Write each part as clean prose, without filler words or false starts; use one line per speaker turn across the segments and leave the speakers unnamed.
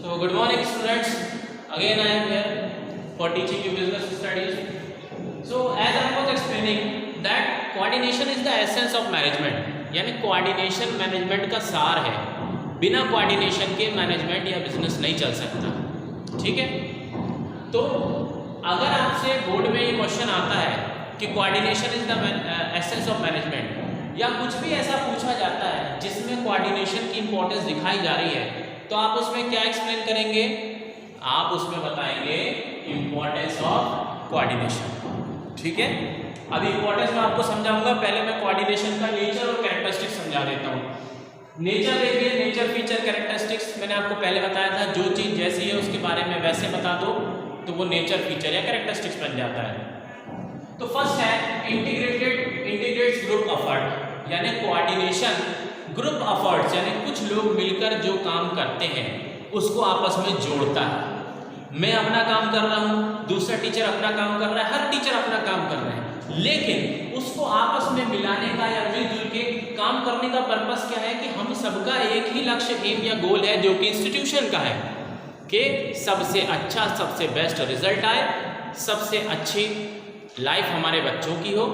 So good morning students, again I am here for teaching you business studies. So as I was explaining that coordination is the essence of management, यानी coordination management का सार है, बिना coordination के management या business नहीं चल सकता, ठीक है। तो अगर आपसे बोर्ड में ये क्वेश्चन आता है कि coordination is the essence of management या कुछ भी ऐसा पूछा जाता है जिसमें कोऑर्डिनेशन की इंपॉर्टेंस दिखाई जा रही है, तो आप उसमें क्या एक्सप्लेन करेंगे? आप उसमें बताएंगे इंपॉर्टेंस ऑफ कोऑर्डिनेशन, ठीक है। अभी इंपॉर्टेंस मैं आपको समझाऊंगा, पहले मैं कोऑर्डिनेशन का नेचर और कैरेक्टरिस्टिक्स समझा देता हूँ। नेचर देखिए, नेचर फीचर कैरेक्टरिस्टिक्स मैंने आपको पहले बताया था, जो चीज़ जैसी है उसके बारे में वैसे बता दो तो वो नेचर फीचर या कैरेक्टरिस्टिक्स बन जाता है। तो फर्स्ट है इंटीग्रेट्स ग्रुप एफर्ट, यानी कोऑर्डिनेशन ग्रुप एफर्ट्स, यानी कुछ लोग मिलकर जो काम करते हैं उसको आपस में जोड़ता है। मैं अपना काम कर रहा हूँ, दूसरा टीचर अपना काम कर रहा है, हर टीचर अपना काम कर रहे हैं, लेकिन उसको आपस में मिलाने का या मिलजुल के काम करने का पर्पस क्या है कि हम सबका एक ही लक्ष्य, एम या गोल है जो कि इंस्टीट्यूशन का है कि सबसे अच्छा, सबसे बेस्ट रिजल्ट आए, सबसे अच्छी लाइफ हमारे बच्चों की हो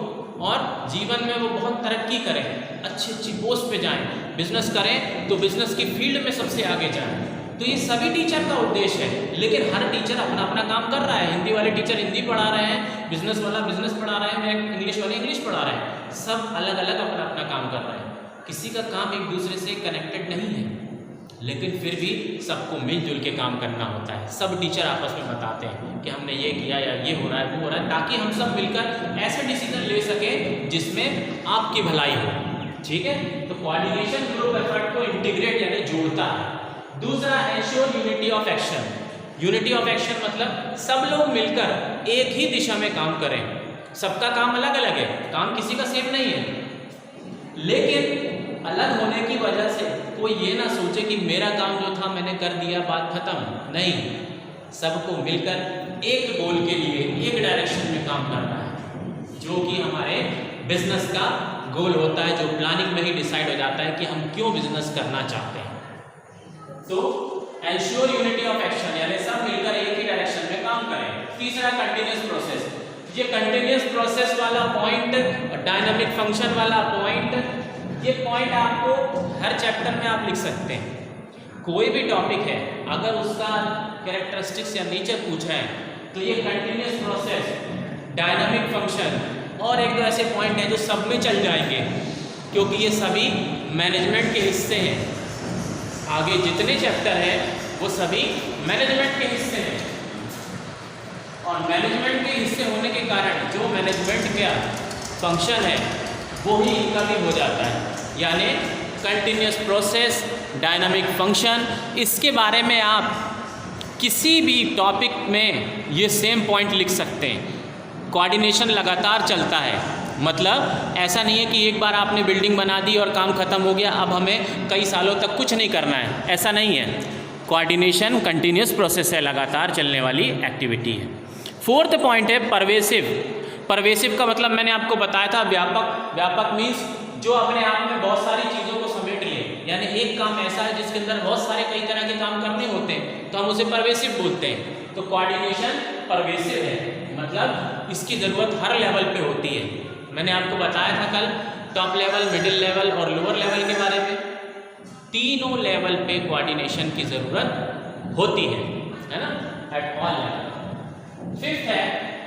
और जीवन में वो बहुत तरक्की करें, अच्छी पोस्ट पे जाएं, बिजनेस करें तो बिजनेस की फील्ड में सबसे आगे जाएं। तो ये सभी टीचर का उद्देश्य है, लेकिन हर टीचर अपना अपना काम कर रहा है। हिंदी वाले टीचर हिंदी पढ़ा रहे हैं, बिजनेस वाला बिजनेस पढ़ा रहे हैं, मैं इंग्लिश वाले इंग्लिश पढ़ा रहे हैं, सब अलग अलग अपना अपना काम कर रहे हैं। किसी का काम एक दूसरे से कनेक्टेड नहीं है, लेकिन फिर भी सबको मिलजुल के काम करना होता है। सब टीचर आपस में बताते हैं कि हमने ये किया या ये हो रहा है, वो हो रहा है, ताकि हम सब मिलकर ऐसे डिसीजन ले सकें जिसमें आपकी भलाई हो, ठीक है। तो कोऑर्डिनेशन ग्रुप एफर्ट को इंटीग्रेट यानी जोड़ता है। दूसरा है sure unity of action. Unity of action मतलब सब लोग मिलकर एक ही दिशा में काम करें। सबका काम अलग अलग है, काम किसी का सेम नहीं है, लेकिन अलग होने की वजह से कोई ये ना सोचे कि मेरा काम जो था मैंने कर दिया, बात खत्म। नहीं, सबको मिलकर एक गोल के लिए एक डायरेक्शन में काम करना है, जो कि हमारे बिजनेस का गोल होता है, जो प्लानिंग में ही डिसाइड हो जाता है कि हम क्यों बिजनेस करना चाहते हैं। तो एंश्योर यूनिटी ऑफ एक्शन, यानी सब मिलकर एक ही डायरेक्शन में काम करें। तीसरा कंटिन्यूअस प्रोसेस। ये कंटिन्यूअस प्रोसेस वाला पॉइंट, डायनामिक फंक्शन वाला पॉइंट, ये पॉइंट आपको हर चैप्टर में आप लिख सकते हैं। कोई भी टॉपिक है अगर उसका कैरेक्टरिस्टिक्स या नेचर पूछा है तो ये कंटिन्यूअस प्रोसेस, डायनामिक फंक्शन और एक दो ऐसे पॉइंट हैं जो सब में चल जाएंगे, क्योंकि ये सभी मैनेजमेंट के हिस्से हैं। आगे जितने चैप्टर हैं वो सभी मैनेजमेंट के हिस्से हैं, और मैनेजमेंट के हिस्से होने के कारण जो मैनेजमेंट का फंक्शन है वो ही इनका भी हो जाता है। यानी कंटिन्यूअस प्रोसेस, डायनामिक फंक्शन, इसके बारे में आप किसी भी टॉपिक में ये सेम पॉइंट लिख सकते हैं। कोऑर्डिनेशन लगातार चलता है, मतलब ऐसा नहीं है कि एक बार आपने बिल्डिंग बना दी और काम खत्म हो गया, अब हमें कई सालों तक कुछ नहीं करना है, ऐसा नहीं है। कोऑर्डिनेशन कंटिन्यूअस प्रोसेस है, लगातार चलने वाली एक्टिविटी है। फोर्थ पॉइंट है परवेसिव। परवेसिव का मतलब मैंने आपको बताया था व्यापक। व्यापक मीन्स जो अपने आप में बहुत सारी चीज़ों को समेट ले, यानी एक काम ऐसा है जिसके अंदर बहुत सारे कई तरह के काम करने होते हैं, तो हम उसे परवेसिव बोलते हैं। तो कोऑर्डिनेशन परवेसिव है, मतलब इसकी ज़रूरत हर लेवल पे होती है। मैंने आपको बताया था कल टॉप लेवल, मिडिल लेवल और लोअर लेवल के बारे में। तीनों लेवल पे कोऑर्डिनेशन की ज़रूरत होती है ना, एट ऑल लेवल। फिफ्थ है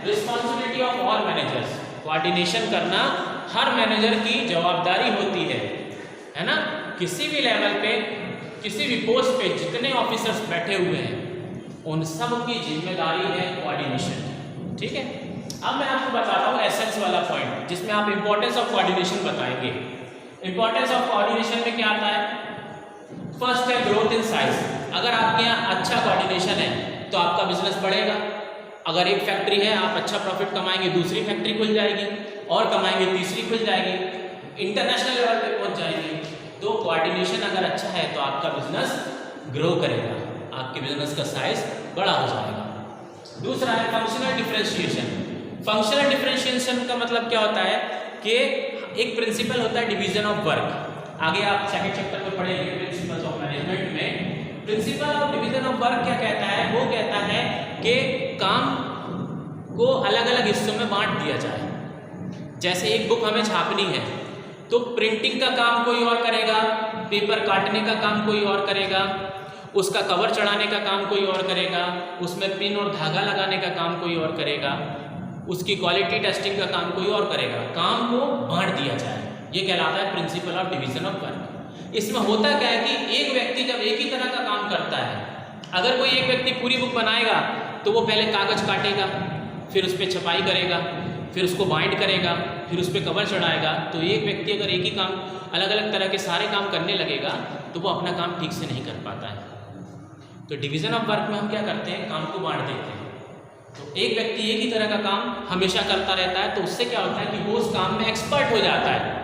responsibility of all managers. Coordination करना हर मैनेजर की जवाबदारी होती है ना। किसी भी लेवल पे, किसी भी पोस्ट पे जितने ऑफिसर्स बैठे हुए हैं उन सब की जिम्मेदारी है कोऑर्डिनेशन, ठीक है। अब मैं आपको बताता हूँ एसेंस वाला पॉइंट, जिसमें आप इंपॉर्टेंस ऑफ कोऑर्डिनेशन बताएंगे। इंपॉर्टेंस ऑफ कोऑर्डिनेशन में क्या आता है? फर्स्ट है ग्रोथ इन साइज। अगर आपके यहाँ अच्छा कोऑर्डिनेशन है तो आपका बिजनेस बढ़ेगा। अगर एक फैक्ट्री है, आप अच्छा प्रॉफिट कमाएंगे, दूसरी फैक्ट्री खुल जाएगी, और कमाएंगे तीसरी खुल जाएगी, इंटरनेशनल लेवल पे पहुंच जाएगी। तो कोऑर्डिनेशन अगर अच्छा है तो आपका बिजनेस ग्रो करेगा, आपके बिजनेस का साइज बड़ा हो जाएगा। दूसरा है फंक्शनल डिफरेंशिएशन। फंक्शनल डिफरेंशिएशन का मतलब क्या होता है कि एक प्रिंसिपल होता है डिवीजन ऑफ वर्क। आगे आप सेकंड चैप्टर में पढ़ेंगे प्रिंसिपल्स ऑफ मैनेजमेंट में। Principle of division of work क्या कहता है? वो कहता है कि काम को अलग अलग हिस्सों में बांट दिया जाए। जैसे एक बुक हमें छापनी है तो प्रिंटिंग का काम कोई और करेगा, पेपर काटने का काम कोई और करेगा, उसका कवर चढ़ाने का काम कोई और करेगा, उसमें पिन और धागा लगाने का काम कोई और करेगा, उसकी क्वालिटी टेस्टिंग का काम कोई और करेगा। काम को बांट दिया जाए, ये कहलाता है principle of division of work. इसमें होता क्या है कि एक व्यक्ति जब एक ही तरह का काम करता है, अगर कोई एक व्यक्ति पूरी बुक बनाएगा तो वो पहले कागज काटेगा, फिर उस पर छपाई करेगा, फिर उसको बाइंड करेगा, फिर उस पर कवर चढ़ाएगा। तो एक व्यक्ति अगर एक ही काम अलग अलग तरह के सारे काम करने लगेगा तो वो अपना काम ठीक से नहीं कर पाता है। तो डिवीज़न ऑफ वर्क में हम क्या करते हैं, काम को बांट देते हैं। तो एक व्यक्ति एक ही तरह का काम हमेशा करता रहता है तो उससे क्या होता है कि वो उस काम में एक्सपर्ट हो जाता है।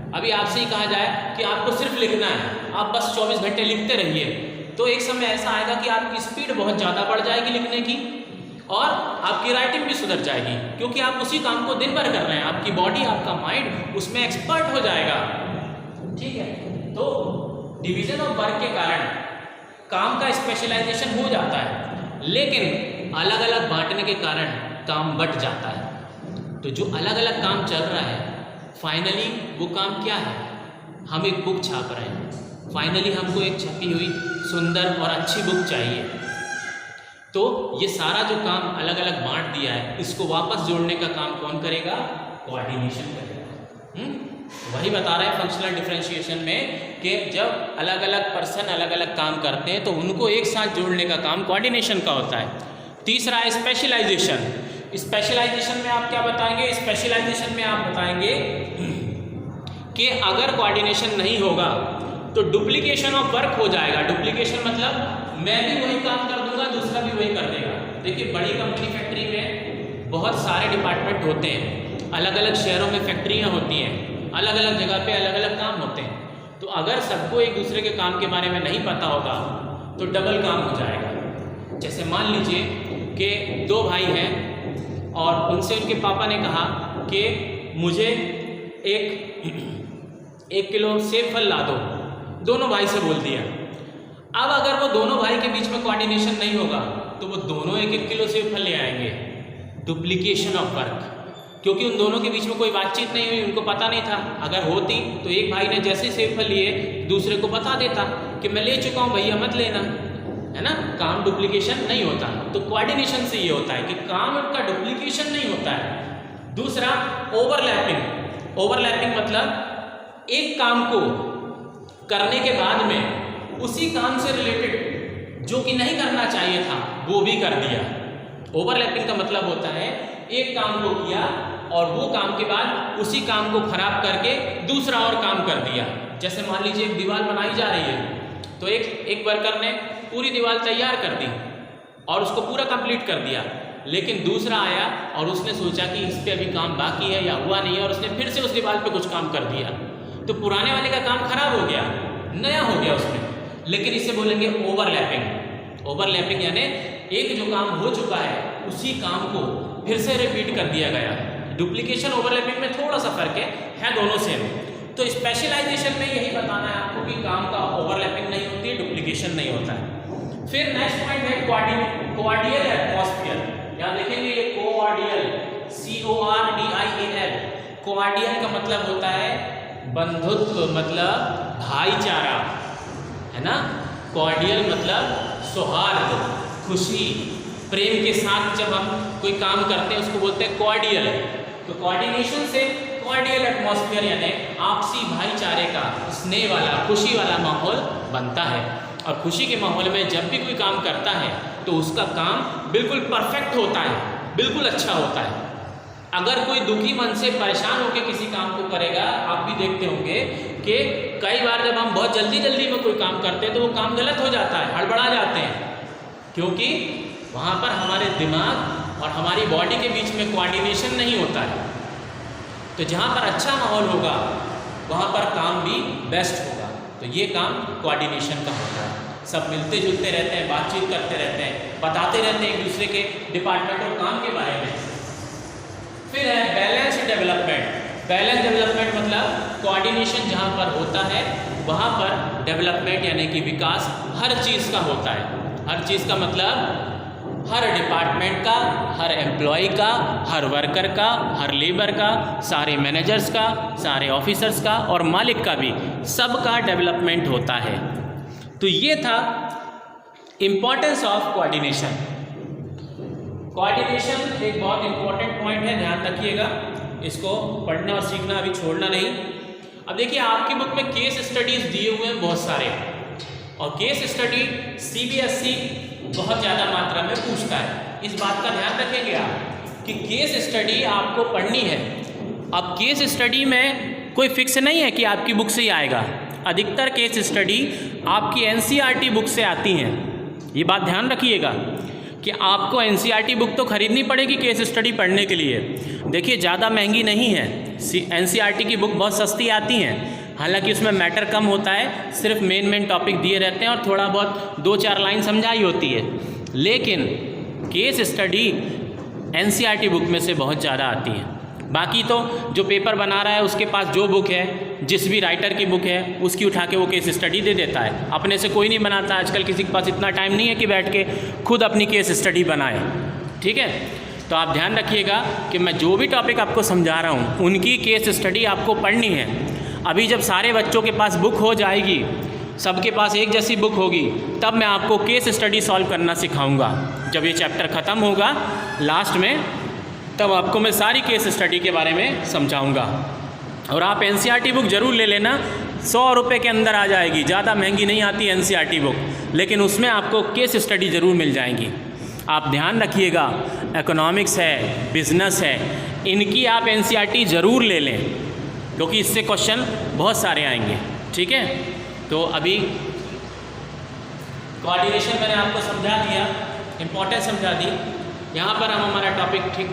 अभी आपसे ही कहा जाए कि आपको सिर्फ लिखना है, आप बस 24 घंटे लिखते रहिए, तो एक समय ऐसा आएगा कि आपकी स्पीड बहुत ज़्यादा बढ़ जाएगी लिखने की और आपकी राइटिंग भी सुधर जाएगी, क्योंकि आप उसी काम को दिन भर कर रहे हैं। आपकी बॉडी, आपका माइंड उसमें एक्सपर्ट हो जाएगा। ठीक है, तो डिवीजन ऑफ वर्क के कारण काम का स्पेशलाइजेशन हो जाता है, लेकिन अलग अलग बांटने के कारण काम बट जाता है। तो जो अलग अलग काम चल रहा है, फाइनली वो काम क्या है? हम एक बुक छाप रहे हैं, फाइनली हमको एक छपी हुई सुंदर और अच्छी बुक चाहिए। तो ये सारा जो काम अलग अलग बांट दिया है, इसको वापस जोड़ने का काम कौन करेगा? कोऑर्डिनेशन करेगा। वही बता रहे हैं फंक्शनल डिफरेंशिएशन में कि जब अलग अलग पर्सन अलग अलग काम करते हैं तो उनको एक साथ जोड़ने का काम कोऑर्डिनेशन का होता है। तीसरा है स्पेशलाइजेशन। स्पेशलाइजेशन में आप क्या बताएंगे? स्पेशलाइजेशन में आप बताएंगे कि अगर कोऑर्डिनेशन नहीं होगा तो डुप्लीकेशन ऑफ वर्क हो जाएगा। डुप्लीकेशन मतलब मैं भी वही काम कर दूंगा, दूसरा भी वही कर देगा। देखिए, बड़ी कंपनी फैक्ट्री में बहुत सारे डिपार्टमेंट होते हैं, अलग अलग शहरों में फैक्ट्रियाँ होती हैं, अलग अलग जगह पे अलग अलग काम होते हैं। तो अगर सबको एक दूसरे के काम के बारे में नहीं पता होगा तो डबल काम हो जाएगा। जैसे मान लीजिए कि दो भाई हैं और उनसे उनके पापा ने कहा कि मुझे एक किलो सेब फल ला दो। दोनों भाई से बोल दिया। अब अगर वो दोनों भाई के बीच में कोऑर्डिनेशन नहीं होगा तो वो दोनों एक एक किलो सेब फल ले आएंगे। डुप्लीकेशन ऑफ वर्क, क्योंकि उन दोनों के बीच में कोई बातचीत नहीं हुई, उनको पता नहीं था। अगर होती तो एक भाई ने जैसे सेब फल लिए दूसरे को बता देता कि मैं ले चुका हूँ भैया मत लेना, है ना। काम डुप्लीकेशन नहीं होता। तो कोऑर्डिनेशन से ये होता है कि काम का डुप्लीकेशन नहीं होता है। दूसरा ओवरलैपिंग। ओवरलैपिंग मतलब एक काम को करने के बाद में उसी काम से रिलेटेड जो कि नहीं करना चाहिए था वो भी कर दिया। ओवरलैपिंग का मतलब होता है एक काम को किया और वो काम के बाद उसी काम को खराब करके दूसरा और काम कर दिया। जैसे मान लीजिए एक दीवार बनाई जा रही है तो एक वर्कर ने पूरी दीवार तैयार कर दी और उसको पूरा कंप्लीट कर दिया, लेकिन दूसरा आया और उसने सोचा कि इस पर अभी काम बाकी है या हुआ नहीं है और उसने फिर से उस दीवार पे कुछ काम कर दिया, तो पुराने वाले का काम खराब हो गया, नया हो गया उसमें। लेकिन इसे बोलेंगे ओवरलैपिंग। ओवरलैपिंग यानी एक जो काम हो चुका है उसी काम को फिर से रिपीट कर दिया गया। डुप्लीकेशन ओवरलैपिंग में थोड़ा सा फर्क है दोनों सेम। तो स्पेशलाइजेशन में यही बताना है आपको कि काम का ओवरलैपिंग नहीं होती है, डुप्लीकेशन नहीं होता है। फिर नेक्स्ट पॉइंट है कोआर्डियल एटमॉस्फेयर। यहाँ देखेंगे ये कोआर्डियल, CORDIAL। कोआर्डियल का मतलब होता है बंधुत्व, मतलब भाईचारा, है ना। कोआर्डियल मतलब सौहार्द, खुशी, प्रेम के साथ जब हम कोई काम करते हैं उसको बोलते हैं कोआर्डियल। तो कोऑर्डिनेशन से कोआर्डियल एटमॉस्फेयर यानी आपसी भाईचारे का, स्नेह वाला, खुशी वाला माहौल बनता है। और खुशी के माहौल में जब भी कोई काम करता है तो उसका काम बिल्कुल परफेक्ट होता है, बिल्कुल अच्छा होता है। अगर कोई दुखी मन से परेशान होकर किसी काम को करेगा, आप भी देखते होंगे कि कई बार जब हम बहुत जल्दी में कोई काम करते हैं तो वो काम गलत हो जाता है, हड़बड़ा जाते हैं, क्योंकि वहाँ पर हमारे दिमाग और हमारी बॉडी के बीच में कोऑर्डिनेशन नहीं होता है। तो जहाँ पर अच्छा माहौल होगा वहाँ पर काम भी बेस्ट होगा। तो ये काम कोऑर्डिनेशन का होता है। सब मिलते जुलते रहते हैं, बातचीत करते रहते हैं, बताते रहते हैं एक दूसरे के डिपार्टमेंट और काम के बारे में। फिर है बैलेंस डेवलपमेंट। बैलेंस डेवलपमेंट मतलब कोऑर्डिनेशन जहाँ पर होता है वहाँ पर डेवलपमेंट यानी कि विकास हर चीज़ का होता है। हर चीज़ का मतलब हर डिपार्टमेंट का, हर एम्प्लॉय का, हर वर्कर का, हर लेबर का, सारे मैनेजर्स का, सारे ऑफिसर्स का और मालिक का भी, सबका डेवलपमेंट होता है। तो ये था इम्पोर्टेंस ऑफ कोऑर्डिनेशन। कोऑर्डिनेशन एक बहुत इंपॉर्टेंट पॉइंट है, ध्यान रखिएगा, इसको पढ़ना और सीखना अभी छोड़ना नहीं। अब देखिए आपकी बुक में केस स्टडीज दिए हुए हैं बहुत सारे, और केस स्टडी CBSE बहुत ज़्यादा मात्रा में पूछता है। इस बात का ध्यान रखेंगे आप कि केस स्टडी आपको पढ़नी है। अब केस स्टडी में कोई फिक्स नहीं है कि आपकी बुक से ही आएगा। अधिकतर केस स्टडी आपकी NCERT बुक से आती हैं। ये बात ध्यान रखिएगा कि आपको NCERT बुक तो खरीदनी पड़ेगी केस स्टडी पढ़ने के लिए। देखिए ज़्यादा महंगी नहीं है, NCERT की बुक बहुत सस्ती आती हैं। हालांकि उसमें मैटर कम होता है, सिर्फ मेन टॉपिक दिए रहते हैं और थोड़ा बहुत 2-4 लाइन समझाई होती है। लेकिन केस स्टडी NCERT बुक में से बहुत ज़्यादा आती है। बाकी तो जो पेपर बना रहा है उसके पास जो बुक है, जिस भी राइटर की बुक है उसकी उठा के वो केस स्टडी दे देता है। अपने से कोई नहीं बनाता, आजकल किसी के पास इतना टाइम नहीं है कि बैठ के खुद अपनी केस स्टडी बनाए। ठीक है, तो आप ध्यान रखिएगा कि मैं जो भी टॉपिक आपको समझा रहा हूँ उनकी केस स्टडी आपको पढ़नी है। अभी जब सारे बच्चों के पास बुक हो जाएगी, सबके पास एक जैसी बुक होगी, तब मैं आपको केस स्टडी सॉल्व करना सिखाऊंगा। जब ये चैप्टर ख़त्म होगा लास्ट में, तब आपको मैं सारी केस स्टडी के बारे में समझाऊंगा। और आप NCERT बुक ज़रूर ले लेना, 100 रुपये के अंदर आ जाएगी, ज़्यादा महंगी नहीं आती NCERT बुक, लेकिन उसमें आपको केस स्टडी ज़रूर मिल जाएंगी। आप ध्यान रखिएगा, इकोनॉमिक्स है, बिजनेस है, इनकी आप NCERT ज़रूर ले लें, क्योंकि इससे क्वेश्चन बहुत सारे आएंगे। ठीक है, तो अभी कोऑर्डिनेशन मैंने आपको समझा दिया, इम्पोर्टेंस समझा दी। यहाँ पर हम हमारा टॉपिक ठीक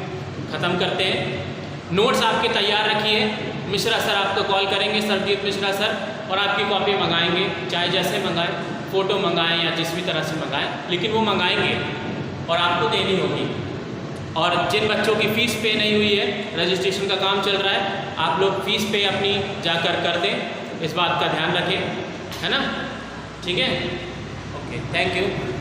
ख़त्म करते हैं। नोट्स आपके तैयार रखिए, मिश्रा सर आपको कॉल करेंगे, सरजीत मिश्रा सर, और आपकी कॉपी मंगाएंगे, चाहे जैसे मंगाएं, फ़ोटो मंगाएं या जिस भी तरह से मंगाएं, लेकिन वो मंगाएंगे और आपको देनी होगी। और जिन बच्चों की फ़ीस पे नहीं हुई है, रजिस्ट्रेशन का काम चल रहा है, आप लोग फ़ीस पे अपनी जाकर कर दें, इस बात का ध्यान रखें, है ना। ठीक है, ओके, थैंक यू।